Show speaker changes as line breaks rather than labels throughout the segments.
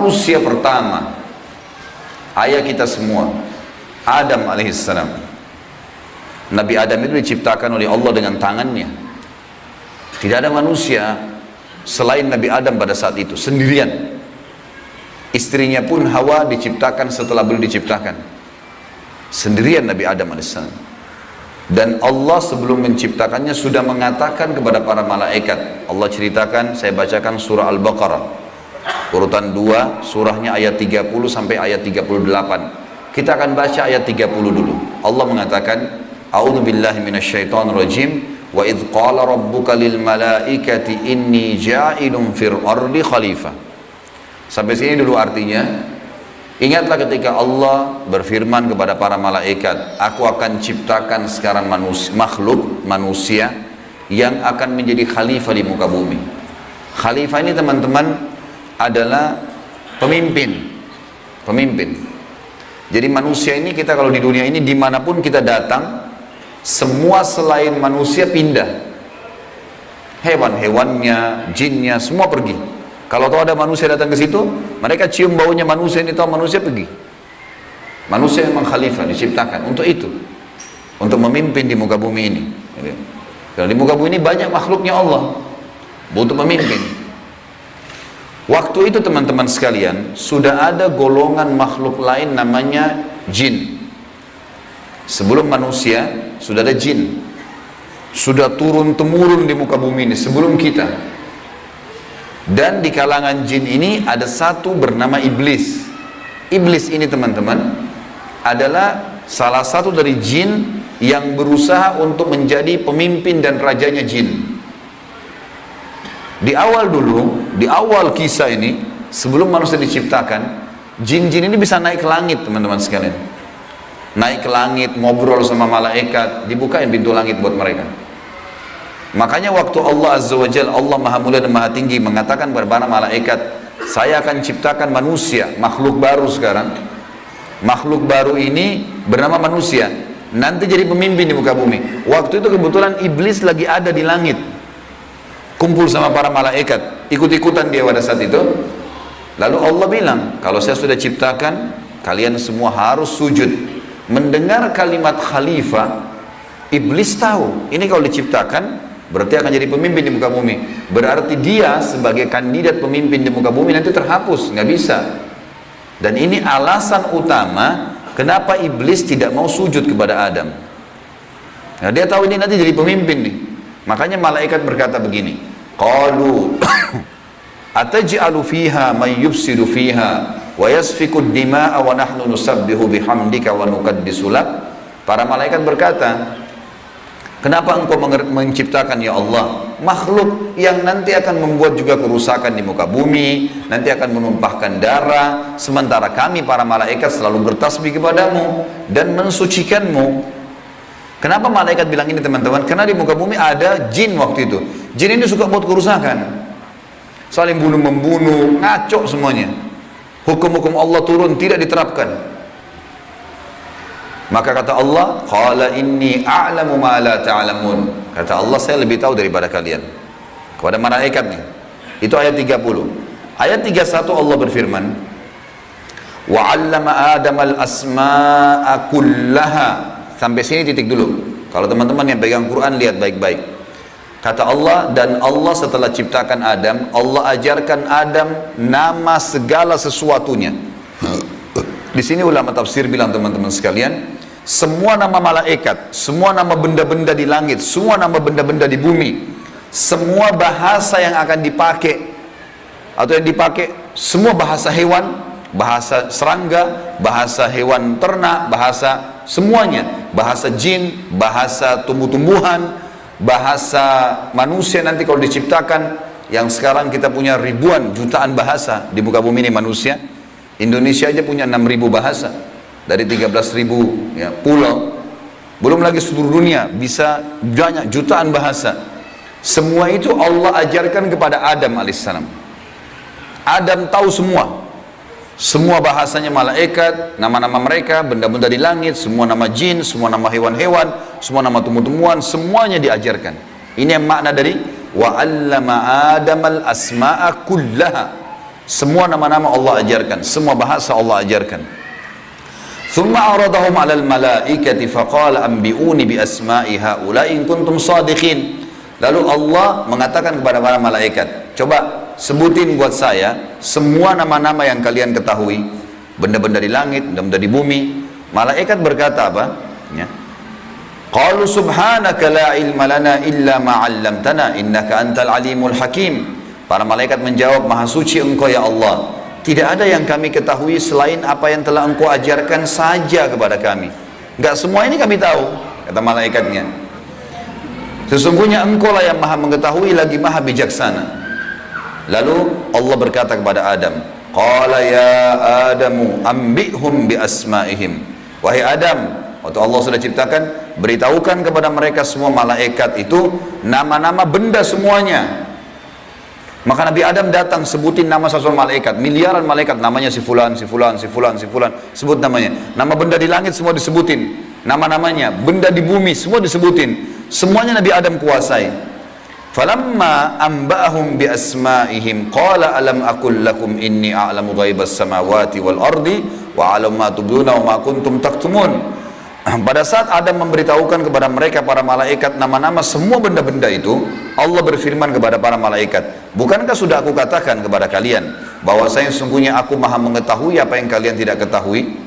manusia pertama, ayah kita semua, Adam alaihissalam. Nabi Adam itu diciptakan oleh Allah dengan tangannya. Tidak ada manusia selain Nabi Adam pada saat itu, sendirian. Istrinya pun Hawa diciptakan setelah beliau diciptakan. Sendirian Nabi Adam alaihissalam. Dan Allah sebelum menciptakannya sudah mengatakan kepada para malaikat. Allah ceritakan, saya bacakan surah Al-Baqarah urutan 2, surahnya ayat 30 sampai ayat 38. Kita akan baca ayat 30 dulu. Allah mengatakan, A'udzu billahi minasyaitonir rajim, wa idz qala rabbuka lil malaikati inni ja'ilun fil ardi khalifah. Sampai sini dulu artinya. Ingatlah ketika Allah berfirman kepada para malaikat, aku akan ciptakan sekarang makhluk manusia yang akan menjadi khalifah di muka bumi. Khalifah ini teman-teman adalah pemimpin. Jadi manusia ini, kita kalau di dunia ini dimanapun kita datang, semua selain manusia pindah. Hewan-hewannya, jinnya, semua pergi. Kalau tahu ada manusia datang ke situ, mereka cium baunya manusia ini, tahu manusia pergi. Manusia memang khalifah diciptakan untuk itu, untuk memimpin di muka bumi ini. Kalau di muka bumi ini banyak makhluknya Allah, butuh pemimpin. Waktu itu teman-teman sekalian, sudah ada golongan makhluk lain namanya jin. Sebelum manusia sudah ada jin, sudah turun-temurun di muka bumi ini sebelum kita. Dan di kalangan jin ini ada satu bernama iblis. Iblis ini teman-teman adalah salah satu dari jin yang berusaha untuk menjadi pemimpin dan rajanya jin. Di awal dulu, di awal kisah ini, sebelum manusia diciptakan, jin-jin ini bisa naik ke langit teman-teman sekalian. Naik ke langit, ngobrol sama malaikat, dibukain pintu langit buat mereka. Makanya waktu Allah Azza wa Jalla, Allah Maha Mulia dan Maha Tinggi, mengatakan kepada para malaikat, saya akan ciptakan manusia, makhluk baru sekarang. Makhluk baru ini bernama manusia, nanti jadi pemimpin di muka bumi. Waktu itu kebetulan iblis lagi ada di langit, kumpul sama para malaikat, ikut-ikutan dia pada saat itu. Lalu Allah bilang, kalau saya sudah ciptakan, kalian semua harus sujud. Mendengar kalimat khalifah, iblis tahu, ini kalau diciptakan berarti akan jadi pemimpin di muka bumi. Berarti dia sebagai kandidat pemimpin di muka bumi nanti terhapus, nggak bisa. Dan ini alasan utama kenapa iblis tidak mau sujud kepada Adam. Nah, dia tahu ini nanti jadi pemimpin nih. Makanya malaikat berkata begini, qalu ataj'alu fiha may yufsidu fiha wa yasfiku ad-dima'a wa nahnu nusabbihu bihamdika wa nuqaddisu lak. Para malaikat berkata, kenapa engkau menciptakan ya Allah makhluk yang nanti akan membuat juga kerusakan di muka bumi, nanti akan menumpahkan darah, sementara kami para malaikat selalu bertasbih kepadamu dan mensucikanmu. Kenapa malaikat bilang ini teman-teman? Karena di muka bumi ada jin waktu itu. Jin ini suka buat kerusakan, saling bunuh-membunuh, ngaco semuanya. Hukum-hukum Allah turun tidak diterapkan. Maka kata Allah, qala inni a'lamu ma la ta'lamun. Kata Allah, saya lebih tahu daripada kalian. Kepada malaikat nih. Itu ayat 30. Ayat 31 Allah berfirman, wa 'allama Adam al-asma'a kullaha. Sampai sini titik dulu. Kalau teman-teman yang pegang Quran lihat baik-baik. Kata Allah, dan Allah setelah ciptakan Adam, Allah ajarkan Adam nama segala sesuatunya. Di sini ulama tafsir bilang teman-teman sekalian, semua nama malaikat, semua nama benda-benda di langit, semua nama benda-benda di bumi, semua bahasa yang akan dipakai atau yang dipakai, semua bahasa hewan, bahasa serangga, bahasa hewan ternak, bahasa semuanya, bahasa jin, bahasa tumbuh-tumbuhan, bahasa manusia nanti kalau diciptakan, yang sekarang kita punya ribuan, jutaan bahasa di muka bumi ini manusia. Indonesia aja punya 6.000 bahasa dari 13.000 ya, pulau. Belum lagi seluruh dunia bisa banyak jutaan bahasa. Semua itu Allah ajarkan kepada Adam alaihissalam. Adam tahu semua. Semua bahasanya malaikat, nama-nama mereka, benda-benda di langit, semua nama jin, semua nama hewan-hewan, semua nama tumbuh-tumbuhan, semuanya diajarkan. Ini yang makna dari wa 'allama Adamal asma'a kullaha. Semua nama-nama Allah ajarkan, semua bahasa Allah ajarkan. Thumma aradahum 'alal malaikati faqala anbi'uni bi asma'i haula'i in kuntum shadiqin. Lalu Allah mengatakan kepada para malaikat, coba sebutin buat saya semua nama-nama yang kalian ketahui, benda-benda di langit, benda-benda di bumi. Malaikat berkata apa? Ya. Qalu subhanaka la ilma lana illa ma 'allamtana innaka antal alimul hakim. Para malaikat menjawab, maha suci engkau ya Allah, tidak ada yang kami ketahui selain apa yang telah engkau ajarkan saja kepada kami. Enggak semua ini kami tahu, kata malaikatnya. Sesungguhnya engkau lah yang maha mengetahui lagi maha bijaksana. Lalu Allah berkata kepada Adam, qala ya Adamu ambihum bi asma'ihim. Wahai Adam, waktu Allah sudah ciptakan, beritahukan kepada mereka semua malaikat itu nama-nama benda semuanya. Maka Nabi Adam datang sebutin nama satu malaikat, miliaran malaikat, namanya si fulan, si fulan, si fulan, si fulan, sebut namanya. Nama benda di langit semua disebutin, nama-namanya, benda di bumi semua disebutin. Semuanya Nabi Adam kuasai. Falamma amba'ahum bi asma'ihim qala alam aqul lakum inni a'lamu ghaibas samawati wal ardi wa a'lamu ma tubduna wa ma kuntum taktumun. Pada saat Adam memberitahukan kepada mereka para malaikat nama-nama semua benda-benda itu, Allah berfirman kepada para malaikat, bukankah sudah aku katakan kepada kalian bahwasanya sesungguhnya aku maha mengetahui apa yang kalian tidak ketahui?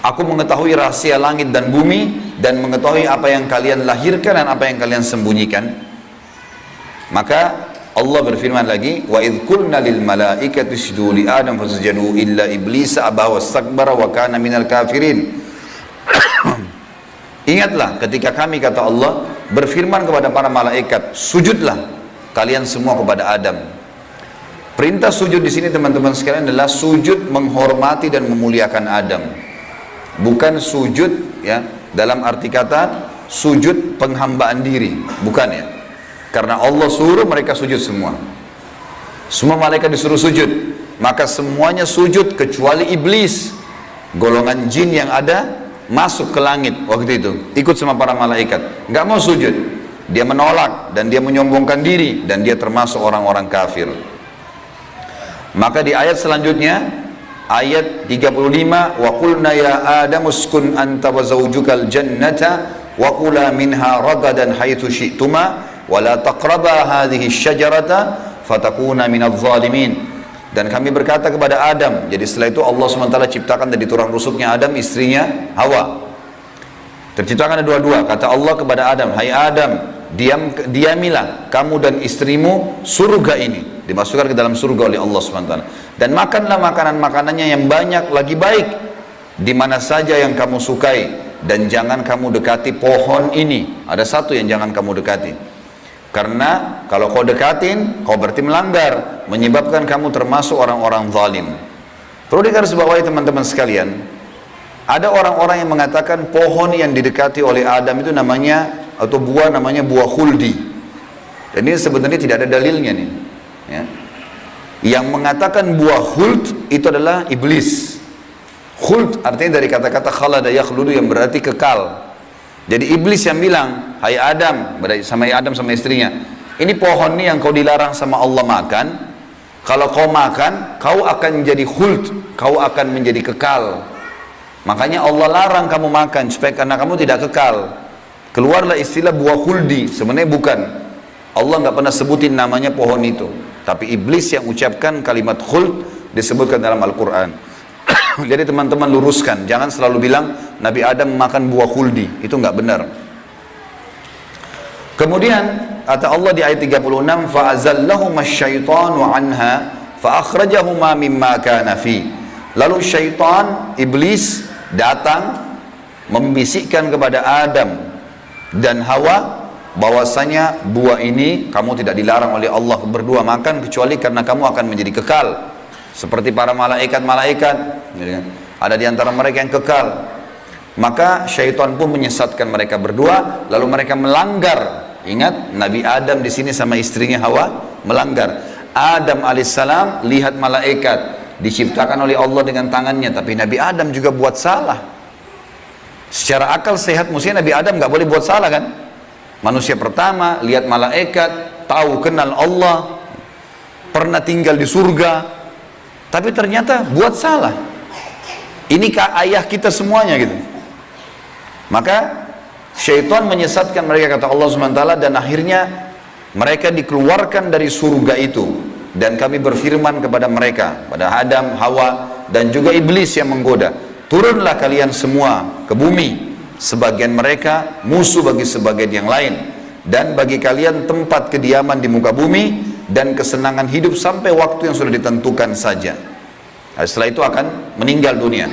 Aku mengetahui rahasia langit dan bumi dan mengetahui apa yang kalian lahirkan dan apa yang kalian sembunyikan. Maka Allah berfirman lagi, wa idh qulna lil malaikati isjudu li adam fasajadu illa iblisa aba wastakbara wa kana minal kafirin. Ingatlah ketika kami, kata Allah, berfirman kepada para malaikat, sujudlah kalian semua kepada Adam. Perintah sujud di sini teman-teman sekalian adalah sujud menghormati dan memuliakan Adam. Bukan sujud ya dalam arti kata sujud penghambaan diri, bukan ya. Karena Allah suruh mereka sujud semua. Semua malaikat disuruh sujud. Maka semuanya sujud kecuali iblis. Golongan jin yang ada masuk ke langit waktu itu. Ikut sama para malaikat. Nggak mau sujud. Dia menolak dan dia menyombongkan diri. Dan dia termasuk orang-orang kafir. Maka di ayat selanjutnya, ayat 35, wa qulna ya Adam uskun anta wa zawjukal jannata wa kula minha ragadan haitsu syi'tuma wala taqraba hadhihi syajarata fatakuna minadh zalimin. Dan kami berkata kepada Adam, jadi setelah itu Allah SWT ciptakan dari tulang rusuknya Adam istrinya Hawa, terciptakan ada dua-dua. Kata Allah kepada Adam, hai Adam, diamilah kamu dan istrimu surga ini, dimasukkan ke dalam surga oleh Allah SWT, dan makanlah makanan-makanannya yang banyak lagi baik di mana saja yang kamu sukai, dan jangan kamu dekati pohon ini. Ada satu yang jangan kamu dekati, karena kalau kau dekatin, kau berarti melanggar, menyebabkan kamu termasuk orang-orang zalim. Perlu digarisbawahi teman-teman sekalian, ada orang-orang yang mengatakan pohon yang didekati oleh Adam itu namanya, atau buah namanya buah khuldi. Dan ini sebenarnya tidak ada dalilnya nih. Ya. Yang mengatakan buah khuld itu adalah iblis. Khuld artinya dari kata-kata khalada yakhludu yang berarti kekal. Jadi iblis yang bilang, hai Adam, sama Adam sama istrinya, ini pohon nih yang kau dilarang sama Allah makan, kalau kau makan, kau akan menjadi khuld, kau akan menjadi kekal. Makanya Allah larang kamu makan, supaya karena kamu tidak kekal. Keluarlah istilah buah khuldi, sebenarnya bukan. Allah nggak pernah sebutin namanya pohon itu. Tapi iblis yang ucapkan kalimat khuld disebutkan dalam Al-Quran. Jadi teman-teman luruskan, jangan selalu bilang Nabi Adam makan buah khuldi, itu nggak benar. Kemudian kata Allah di ayat 36, fa'azallahuma syaitanu anha fa'akhrajahuma mimma kana fi. Lalu syaitan, iblis datang membisikkan kepada Adam dan Hawa bahwasanya buah ini kamu tidak dilarang oleh Allah berdua makan kecuali karena kamu akan menjadi kekal seperti para malaikat-malaikat. Ada di antara mereka yang kekal. Maka syaitan pun menyesatkan mereka berdua, lalu mereka melanggar. Ingat, Nabi Adam di sini sama istrinya Hawa melanggar. Adam alaihissalam lihat malaikat diciptakan oleh Allah dengan tangannya, tapi Nabi Adam juga buat salah. Secara akal sehat mestinya Nabi Adam nggak boleh buat salah kan? Manusia pertama lihat malaikat, tahu kenal Allah, pernah tinggal di surga, tapi ternyata buat salah. Ini ayah kita semuanya gitu. Maka syaitan menyesatkan mereka, kata Allah SWT, dan akhirnya mereka dikeluarkan dari surga itu. Dan kami berfirman kepada mereka, pada Adam, Hawa, dan juga iblis yang menggoda, turunlah kalian semua ke bumi, sebagian mereka musuh bagi sebagian yang lain, dan bagi kalian tempat kediaman di muka bumi dan kesenangan hidup sampai waktu yang sudah ditentukan saja. Nah, setelah itu akan meninggal dunia.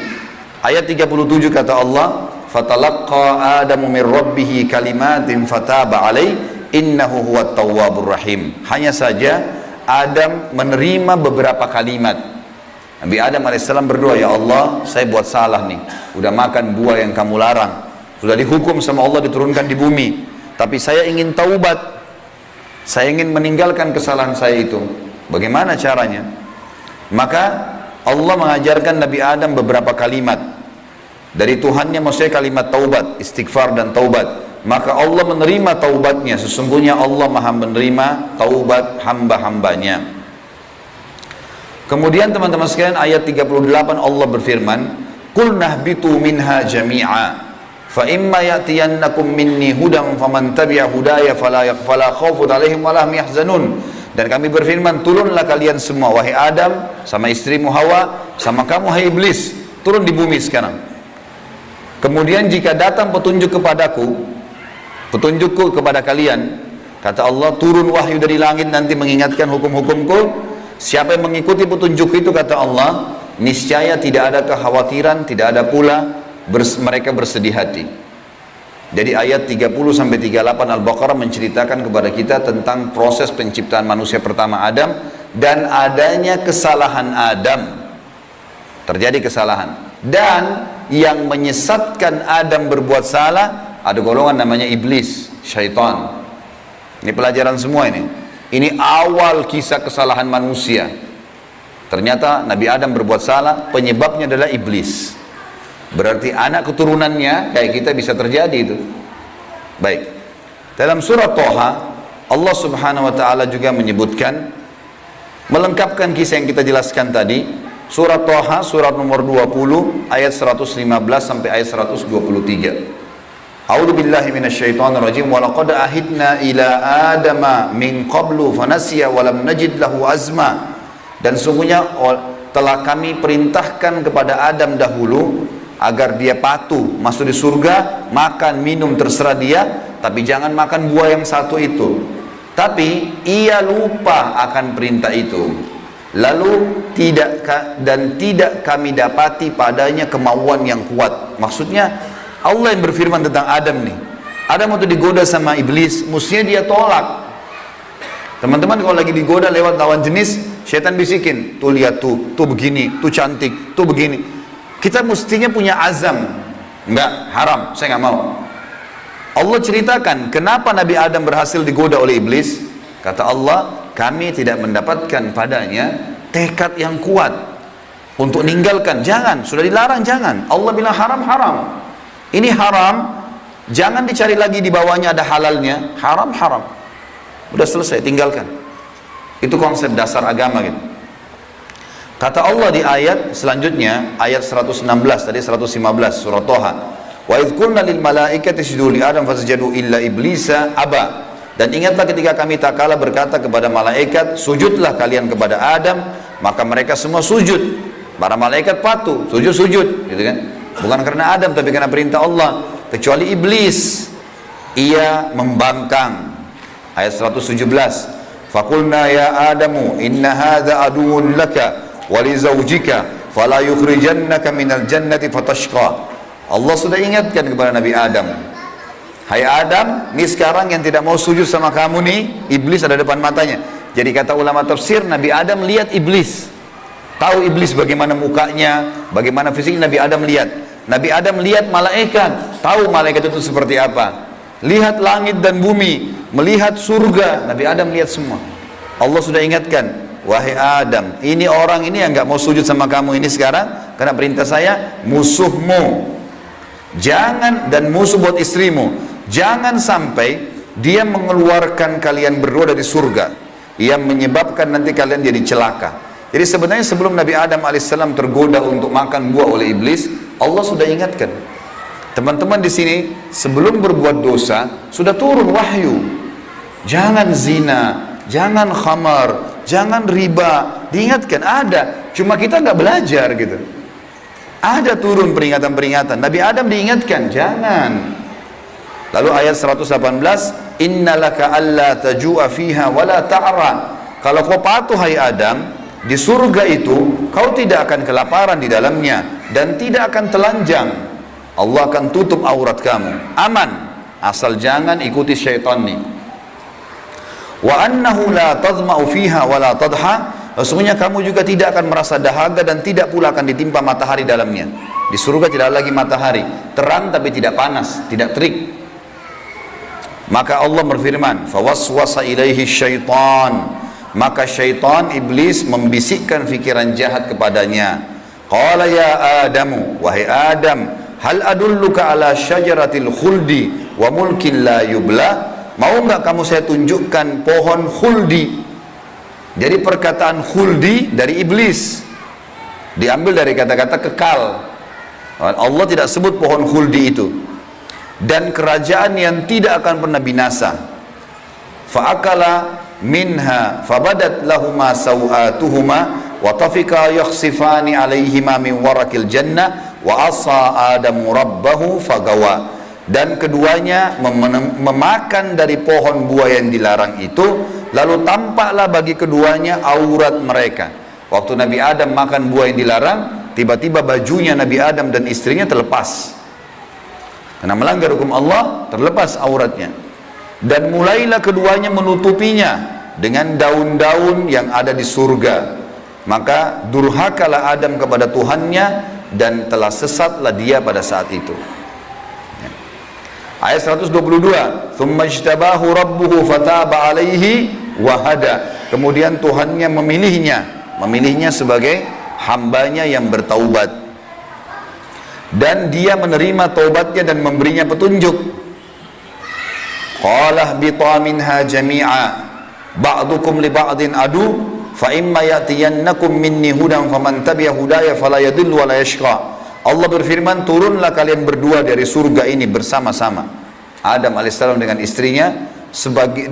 Ayat 37 kata Allah, fatalaqqa Adamu min rabbih kalimatin fataba alaih innahu huwat tawwabur rahim. Hanya saja Adam menerima beberapa kalimat. Nabi Adam alaihissalam berdoa, ya Allah, saya buat salah nih, udah makan buah yang kamu larang, sudah dihukum sama Allah diturunkan di bumi, tapi saya ingin taubat, saya ingin meninggalkan kesalahan saya itu. Bagaimana caranya? Maka Allah mengajarkan Nabi Adam beberapa kalimat dari Tuhannya, maksudnya kalimat taubat, istighfar dan taubat. Maka Allah menerima taubatnya. Sesungguhnya Allah maha menerima taubat hamba-hambanya. Kemudian teman-teman sekalian, ayat 38 Allah berfirman, qul nahbitu minha jami'a fa imma ya'tiyannakum minni hudan faman tabi'a hudaya fala khaufun 'alaihim wa lahum yahzanun. Dan kami berfirman, turunlah kalian semua, wahai Adam, sama istrimu Hawa, sama kamu hai iblis, turun di bumi sekarang. Kemudian jika datang petunjuk kepadaku, petunjukku kepada kalian, kata Allah, turun wahyu dari langit nanti mengingatkan hukum-hukumku. Siapa yang mengikuti petunjuk itu, kata Allah, niscaya tidak ada kekhawatiran, tidak ada pula mereka bersedih hati. Jadi ayat 30-38 Al-Baqarah menceritakan kepada kita tentang proses penciptaan manusia pertama Adam dan adanya kesalahan Adam. Terjadi kesalahan. Dan yang menyesatkan Adam berbuat salah, ada golongan namanya iblis, syaitan. Ini pelajaran semua ini. Ini awal kisah kesalahan manusia. Ternyata Nabi Adam berbuat salah, penyebabnya adalah iblis. Berarti anak keturunannya kayak kita bisa terjadi itu. Baik. Dalam surah Toha, Allah Subhanahu wa taala juga menyebutkan, melengkapkan kisah yang kita jelaskan tadi. Surah Toha, surat nomor 20, ayat 115 sampai ayat 123. A'udzu billahi minasyaitonir rajim. Wa laqad ahidna ila adama min qablu fanasiya wa lam najid lahu azma. Dan sungguhnya telah kami perintahkan kepada Adam dahulu agar dia patuh masuk di surga, makan minum terserah dia, tapi jangan makan buah yang satu itu. Tapi ia lupa akan perintah itu, lalu tidak kami dapati padanya kemauan yang kuat. Maksudnya Allah yang berfirman tentang Adam nih. Adam waktu digoda sama iblis, mestinya dia tolak. Teman-teman kalau lagi digoda lewat lawan jenis, syaitan bisikin, tuh lihat tuh begini, tuh cantik, tuh begini. Kita mestinya punya azam, enggak, haram, saya nggak mau. Allah ceritakan kenapa Nabi Adam berhasil digoda oleh iblis. Kata Allah, kami tidak mendapatkan padanya tekad yang kuat untuk meninggalkan. Jangan, sudah dilarang jangan. Allah bilang haram. Ini haram, jangan dicari lagi di bawahnya ada halalnya. Haram. Udah selesai, tinggalkan. Itu konsep dasar agama gitu. Kata Allah di ayat selanjutnya, ayat 116, tadi 115 surah Toha. Wa idh qulna lil malaikati isjudu li Adam fasajadu illa iblisa aba. Dan ingatlah ketika kami tak kalah berkata kepada malaikat, sujudlah kalian kepada Adam, maka mereka semua sujud. Para malaikat patuh, sujud, gitu kan? Bukan karena Adam tapi karena perintah Allah, kecuali iblis. Ia membangkang. Ayat 117. Faqulna ya Adamu inna hadza aduwwun laka wali zaujika fala yukhrijannaka minal jannati fatashqa. Allah sudah ingatkan kepada Nabi Adam, hai Adam, ini sekarang yang tidak mau sujud sama kamu nih, iblis ada depan matanya. Jadi kata ulama tafsir, Nabi Adam lihat iblis, tahu iblis bagaimana mukanya, bagaimana fisiknya. Nabi Adam lihat. Nabi Adam lihat malaikat, tahu malaikat itu seperti apa. Lihat langit dan bumi, melihat surga, Nabi Adam lihat semua. Allah sudah ingatkan, wahai Adam, ini orang ini yang nggak mau sujud sama kamu ini sekarang karena perintah saya, musuhmu. Jangan, dan musuh buat istrimu. Jangan sampai dia mengeluarkan kalian berdua dari surga. yang menyebabkan nanti kalian jadi celaka. Jadi sebenarnya sebelum Nabi Adam alaihissalam tergoda untuk makan buah oleh iblis, Allah sudah ingatkan. Teman-teman di sini sebelum berbuat dosa sudah turun wahyu. Jangan zina, jangan khamar, jangan riba. Diingatkan ada, cuma kita nggak belajar gitu. Ada turun peringatan-peringatan. Nabi Adam diingatkan, jangan. Lalu ayat 118, innalaka alla tajua fiha wala ta'ra. Kalau kau patuh hai Adam, di surga itu kau tidak akan kelaparan di dalamnya dan tidak akan telanjang. Allah akan tutup aurat kamu. Aman, asal jangan ikuti syaitan nih. Wa annahu la tadma'u fiha wala tadha. Sesungguhnya kamu juga tidak akan merasa dahaga dan tidak pula akan ditimpa matahari dalamnya. Di surga tidak lagi matahari, terang tapi tidak panas, tidak terik. Maka Allah berfirman, fawaswasa ilaihi syaitan. Maka syaitan, iblis membisikkan fikiran jahat kepadanya. Qala ya Adamu, wahai Adam, hal adulluka ala syajaratil khuldi wa mulkin la yubla. Mau enggak kamu saya tunjukkan pohon khuldi? Jadi perkataan khuldi dari iblis, diambil dari kata-kata kekal. Allah tidak sebut pohon khuldi itu. Dan kerajaan yang tidak akan pernah binasa. Fa'akala minha fabadat lahuma sawatuhuma wa tafika yakhsifani alaihima min warakil jannah wa asa adamu rabbahu fagawa. Dan keduanya memakan dari pohon buah yang dilarang itu, lalu tampaklah bagi keduanya aurat mereka. Waktu Nabi Adam makan buah yang dilarang, tiba-tiba bajunya Nabi Adam dan istrinya terlepas. Karena melanggar hukum Allah, terlepas auratnya. Dan mulailah keduanya menutupinya dengan daun-daun yang ada di surga. Maka durhakalah Adam kepada Tuhannya dan telah sesatlah dia pada saat itu. Ayat 122, "Tsumma ijtabahu rabbuhu fataba 'alaihi wa hada." Kemudian Tuhannya memilihnya sebagai hambanya yang bertaubat. Dan dia menerima taubatnya dan memberinya petunjuk. Qala bita minha jami'a ba'dukum li ba'din adu fa imma ya'tiyannakum minni hudan faman tabi'a hudaya fala yadhillu wa la yashqa. Allah berfirman, turunlah kalian berdua dari surga ini bersama-sama. Adam alaihissalam dengan istrinya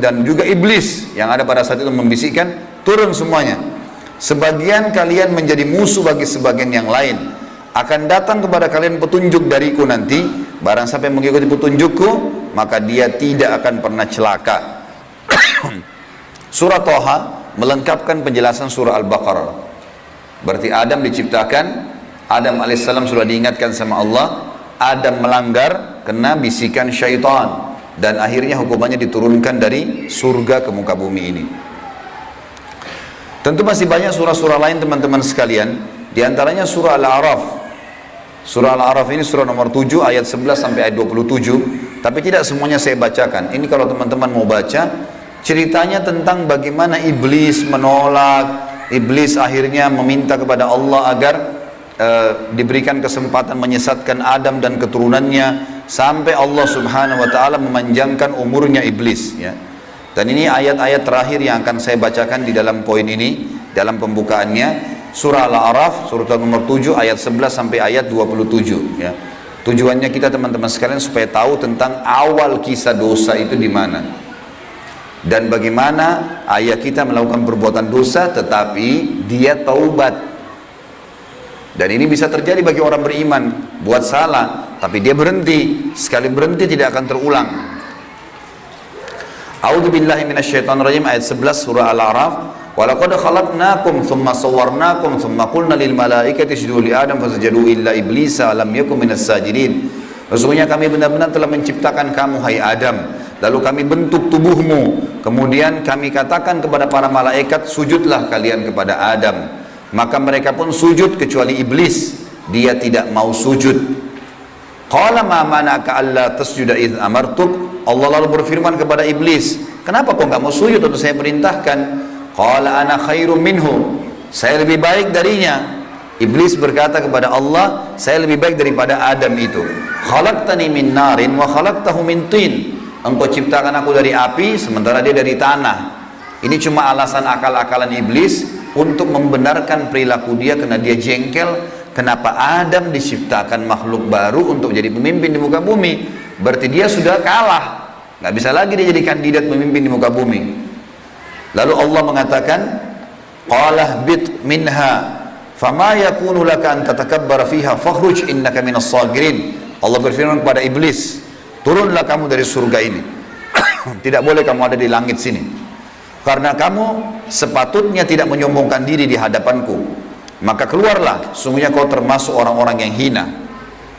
dan juga iblis yang ada pada saat itu membisikkan, turun semuanya. Sebagian kalian menjadi musuh bagi sebagian yang lain. Akan datang kepada kalian petunjuk dariku nanti, barang siapa yang mengikuti petunjukku, maka dia tidak akan pernah celaka. Surah Thaha melengkapkan penjelasan surah Al-Baqarah. Berarti Adam diciptakan, Adam alaihissalam sudah diingatkan sama Allah, Adam melanggar kena bisikan syaitan, dan akhirnya hukumannya diturunkan dari surga ke muka bumi ini. Tentu masih banyak surah-surah lain teman-teman sekalian, diantaranya surah Al-A'raf. Surah Al-A'raf ini surah nomor 7 ayat 11 sampai ayat 27, tapi tidak semuanya saya bacakan. Ini kalau teman-teman mau baca, ceritanya tentang bagaimana iblis menolak, iblis akhirnya meminta kepada Allah agar diberikan kesempatan menyesatkan Adam dan keturunannya, sampai Allah subhanahu wa ta'ala memanjangkan umurnya iblis ya. Dan ini ayat-ayat terakhir yang akan saya bacakan di dalam poin ini, dalam pembukaannya. Surah Al-A'raf, surah nomor 7 ayat 11 sampai ayat 27 ya. Tujuannya kita teman-teman sekalian supaya tahu tentang awal kisah dosa itu di mana. Dan bagaimana ayah kita melakukan perbuatan dosa tetapi dia taubat. Dan ini bisa terjadi bagi orang beriman, buat salah tapi dia berhenti, sekali berhenti tidak akan terulang. A'udzubillahi minasyaitonirrajim, ayat 11 surah Al-A'raf. Walaqad khalaqnakum thumma sawwarnakum thumma qulna lil malaikati isjudu li adam fasajadu illa iblisa lam yakun minas sajidin. Sesungguhnya kami benar-benar telah menciptakan kamu hai Adam, lalu kami bentuk tubuhmu, kemudian kami katakan kepada para malaikat, sujudlah kalian kepada Adam. Maka mereka pun sujud kecuali iblis, dia tidak mau sujud. Qala ma mana'aka alla tasjuda idh amartuk. Allah lalu berfirman kepada iblis, kenapa kau nggak mau sujud untuk saya perintahkan? Qala ana khairum minhu, saya lebih baik darinya. Iblis berkata kepada Allah, saya lebih baik daripada Adam itu. Khalaqtani min narin wa khalaqtahu min tin. Engkau ciptakan aku dari api sementara dia dari tanah. Ini cuma alasan akal-akalan iblis untuk membenarkan perilaku dia karena dia jengkel. Kenapa Adam diciptakan makhluk baru untuk jadi pemimpin di muka bumi? Berarti dia sudah kalah, nggak bisa lagi dia jadi kandidat pemimpin di muka bumi. Lalu Allah mengatakan, qala bit minha fama yakunu laka an tatakabbara fiha fakhruj innaka minas sagirin. Allah berfirman kepada iblis, turunlah kamu dari surga ini. Tidak boleh kamu ada di langit sini, karena kamu sepatutnya tidak menyombongkan diri di hadapanku. Maka keluarlah, sungguhnya kau termasuk orang-orang yang hina.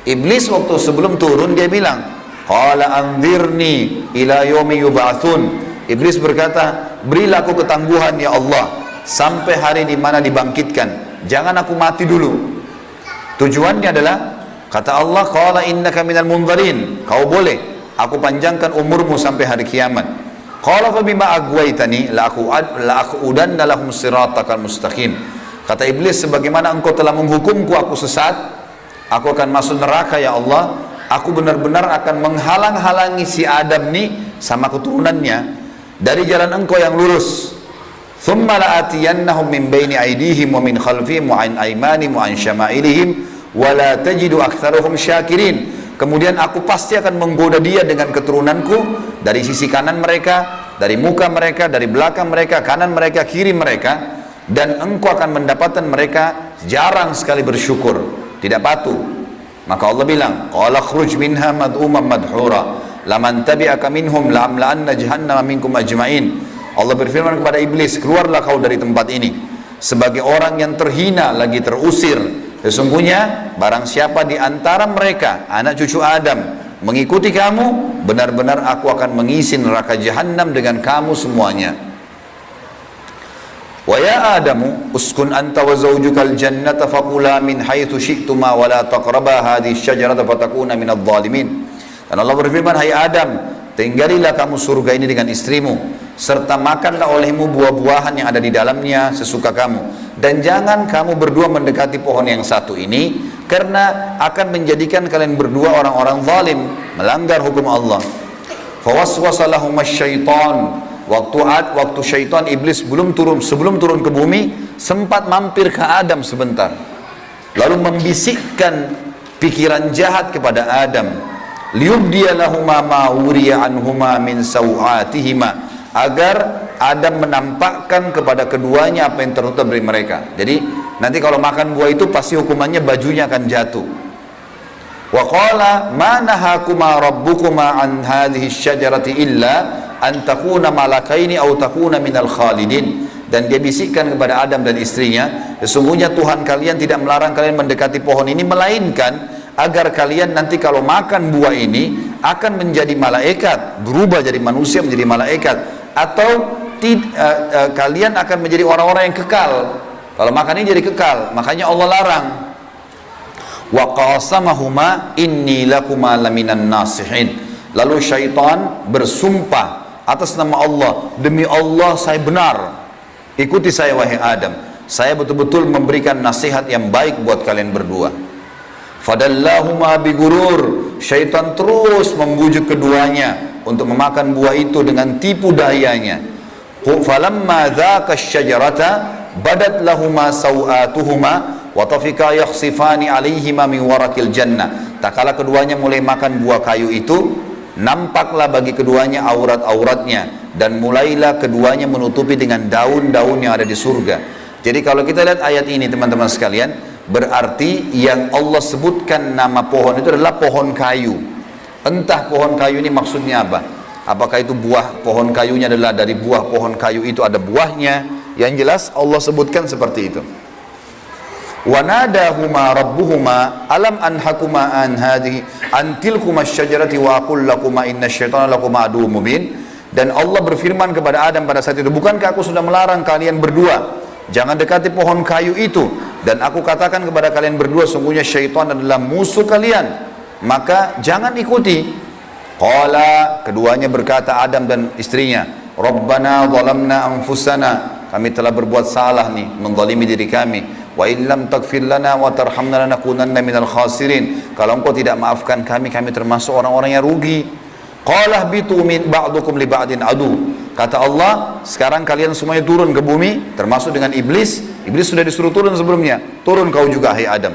Iblis waktu sebelum turun dia bilang, qala anzirni ila yaumi yub'atsun. Iblis berkata, berilah aku ketangguhan ya Allah sampai hari di mana dibangkitkan. Jangan aku mati dulu. Tujuannya adalah, kata Allah, qala innaka minal munzarin. Kau boleh, aku panjangkan umurmu sampai hari kiamat. Qala fa bima aghwaytani la aqudanna lahum siratakal mustaqim. Kata iblis, sebagaimana engkau telah menghukumku aku sesat, aku akan masuk neraka ya Allah. Aku benar-benar akan menghalang-halangi si Adam nih sama keturunannya dari jalan engkau yang lurus. Thumma la'atiyannahum min baini aydihim wa min khalfihim wa an aymanihim wa an syama'ilihim wa la tajidu aktsaruhum syakirin. Kemudian aku pasti akan menggoda dia dengan keturunanku dari sisi kanan mereka, dari muka mereka, dari belakang mereka, kanan mereka, kiri mereka. Dan engkau akan mendapatkan mereka jarang sekali bersyukur, tidak patuh. Maka Allah bilang, qala khruj minha mad'uman madhura laman tabi'aka minhum la'amla'anna jahannama minkum ajma'in. Allah berfirman kepada iblis, keluarlah kau dari tempat ini sebagai orang yang terhina lagi terusir. Sesungguhnya barang siapa di antara mereka anak cucu Adam mengikuti kamu, benar-benar aku akan mengisi neraka jahannam dengan kamu semuanya. Wa ya Adamu uskun anta wa zawjukal jannata faqula min haitsu syi'tuma wa la taqraba hadhihi syajarata fatakuna minadh dhalimin. Dan Allah berfirman, hai Adam, tinggalilah kamu surga ini dengan istrimu, serta makanlah olehmu buah-buahan yang ada di dalamnya sesuka kamu, dan jangan kamu berdua mendekati pohon yang satu ini, karena akan menjadikan kalian berdua orang-orang zalim, melanggar hukum Allah. Fawaswasa lahumas syaitan. Waktu syaitan iblis sebelum turun ke bumi, sempat mampir ke Adam sebentar, lalu membisikkan pikiran jahat kepada Adam, liyubdiya lahuma ma wuriya anhuma min sawatihima, agar Adam menampakkan kepada keduanya apa yang tertutup dari mereka. Jadi nanti kalau makan buah itu pasti hukumannya bajunya akan jatuh. Wa qala ma nahakuma rabbukuma an hadhihi syajarati illa an takuna malakaini aw takuna minal khalidin. Dan dia bisikkan kepada Adam dan istrinya, sesungguhnya Tuhan kalian tidak melarang kalian mendekati pohon ini, melainkan agar kalian nanti kalau makan buah ini akan menjadi malaikat, berubah jadi manusia menjadi malaikat, atau kalian akan menjadi orang-orang yang kekal. Kalau makan ini jadi kekal, makanya Allah larang. Wa qasamahuma inni lakuma laminan nasihin. Lalu syaitan bersumpah atas nama Allah, demi Allah saya benar, ikuti saya wahai Adam, saya betul-betul memberikan nasihat yang baik buat kalian berdua. Fadallahuma bigurur. Syaitan terus membujuk keduanya untuk memakan buah itu dengan tipu dayanya. Falamma dzaka asyajarata badat lahuma sawatuhuma wa tafika yakhsifani alaihima min warakil jannah. Tak kala keduanya mulai makan buah kayu itu, nampaklah bagi keduanya aurat-auratnya, dan mulailah keduanya menutupi dengan daun-daun yang ada di surga. Jadi kalau kita lihat ayat ini teman-teman sekalian, berarti yang Allah sebutkan nama pohon itu adalah pohon kayu. Entah pohon kayu ini maksudnya apa, apakah itu buah pohon kayunya adalah dari buah pohon kayu itu ada buahnya. Yang jelas Allah sebutkan seperti itu. Wa nadahuma rabbuhuma alam anhakuma an hadhihi an tilkuma asyajarati wa aqul lakuma inna syaitana lakuma aduwwum mubin. Dan Allah berfirman kepada Adam pada saat itu, bukankah aku sudah melarang kalian berdua jangan dekati pohon kayu itu, dan aku katakan kepada kalian berdua sungguhnya syaitan adalah musuh kalian, maka jangan ikuti. Qala, keduanya berkata Adam dan istrinya, Rabbana zalamna anfusana, kami telah berbuat salah nih, menzalimi diri kami. Wa illam taghfir lana wa tarhamna lanakunanna minal khasirin. Kalau engkau tidak maafkan kami, kami termasuk orang-orang yang rugi. Qala bitu min ba'dukum li ba'din adu. Kata Allah, sekarang kalian semuanya turun ke bumi, termasuk dengan iblis. Iblis sudah disuruh turun sebelumnya. Turun kau juga, hai Adam.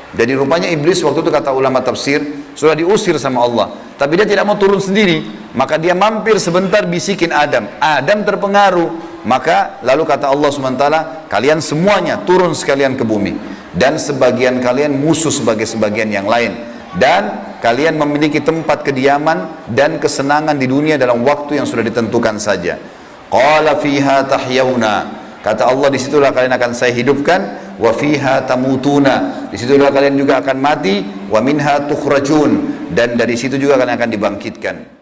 Jadi rupanya iblis waktu itu kata ulama tafsir, sudah diusir sama Allah. Tapi dia tidak mau turun sendiri. Maka dia mampir sebentar bisikin Adam. Adam terpengaruh. Maka lalu kata Allah SWT, kalian semuanya turun sekalian ke bumi. Dan sebagian kalian musuh sebagai sebagian yang lain. Dan kalian memiliki tempat kediaman dan kesenangan di dunia dalam waktu yang sudah ditentukan saja. Qala fiha tahyawna, kata Allah, disitulah kalian akan saya hidupkan. Wa fiha tamutuna, disitulah kalian juga akan mati. Wa minha tukhrajun, dan dari situ juga kalian akan dibangkitkan.